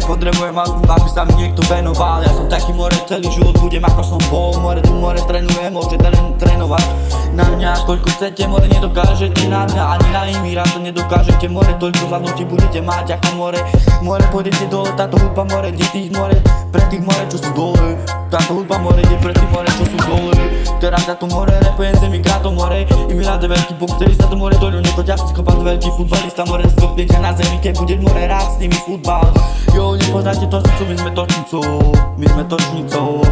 Nepotrebujem, aby sa mi niekto venoval. Ja som taký more, celý život budem ako som bol. More tu more trénujem, môžete trénovať na mňa koľko chcete. More nedokážete na mňa, ani na Imíra to nedokážete. More toľko zvládnutí budete mať ako more. More pôjdete dole, táto hudba more ide tých more, pre tých more čo sú dole. Táto hudba more ide pre tých more čo sú dole. Teraz za to more repujem zemi to more. Imíra je veľký bok, ktorý sa to more doľu. Nechodia psychopat, veľký futbalista. More skopne ťa na zemi, keď budeš more rád s nimi futbal. Jo, nepoznáte točnicu, my sme točnicou. My sme točnicou.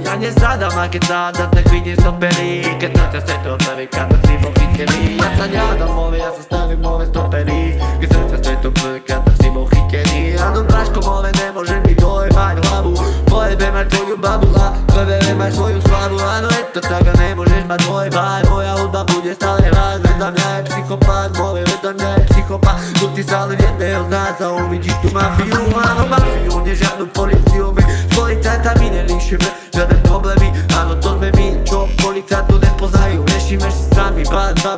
Ja nezadám, a keď zádam, tak vidím stopery. Keď sa ťa stretom veka, tak si vo chytený. Ja sa ňadám, more, ja sa stavím nové stopery. Keď sa ťa stretom veka, tak si vo chytený. Áno, bráško, more, nemôže mi dojebať hlavu. Pojebem aj tvoju babu a preberem aj svoju slavu. Áno, je to tak a nemôžeš mať dojebať. Moja hudba bude stále hrať. Vedľa mňa je psychopat, more, vedľa mňa je psychopat. Tu ty stále v jedného z nás a uvidíš tu mafiu. Áno, mafiu, nežiadnu policiu. My s policajtami nelíšime žiadne problémy. Áno, to sme my, čo policajtu nepoznajú. Riešime si sami, brata,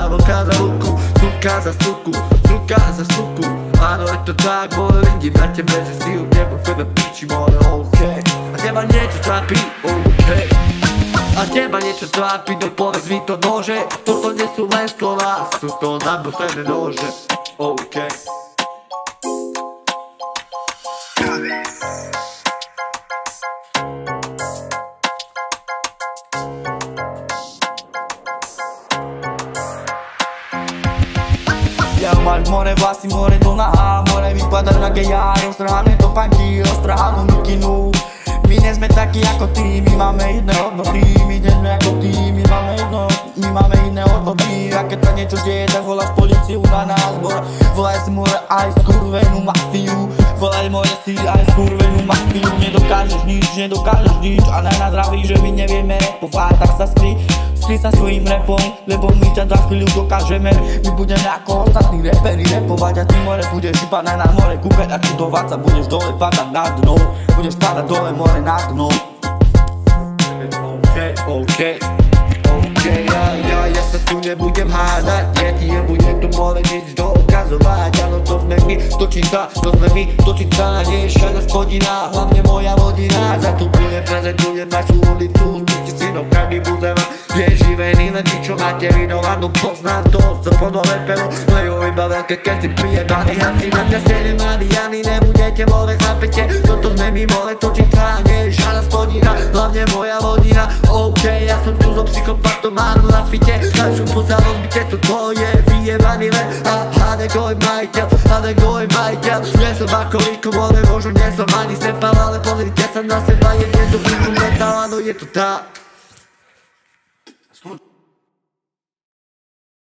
ruka za ruku, suka za suku, suka za suku. Áno, je to tak, more, vidím na tebe, že si u nebo tebe piči, more, okej. A teba niečo trápi, okej. A teba niečo trápi, no povedz mi to nože. Toto nie sú len slova, sú to nabrosené nože, okej. Ja máš more vlasy, more do nahá. More vypadaš na geja, roztrhané topánky, roztrhanú mikinu. My nie sme takí ako ty, my máme iné hodnoty. My nie sme ako ty, my máme iné hodnoty. A keď sa niečo deje, tak voláš policiu na nás. Volaj si more aj skurvenú mafiu. Volaj more si aj skurvenú mafiu. Nedokážeš nič a na nás vraví, že my nevieme repovať. Tak sa skry sa svojím repom, lebo my ťa za chvíľu dokážeme. My budeme ako ostatní reperi repovať a ty more budeš iba na more kúkať a čudovať sa. Budeš dole padať na dno, budeš padať dole more na dno. Okej, ja sa tu nebudem hádať. Ja ti nebudem tu more nič dokazovať. Áno, to sme my, točí sa, nie je žiadna spodina. Hlavne moja rodina, za tu prezentujem našu ulicu. Ste synom každý buzema, je živený len tí, čo máte vino. Áno, poznám to, co podole pelo. Majú iba veľké, keď si prijebaný. A si na mňa ste nemadiani, nebudete more chápete. Toto sme my, more točí sa, nie je žiadna spodina. Hlavne moja rodina, okej, ja som tu so psychopatom, áno, na fite. Našu pusa rozbite, toto je vyjebaný len. A hadegoj majiteľ, nie som ako Rico, more, možno nie som ani sepal. Ale pozrite sa na seba, je to metal, áno, je to tak.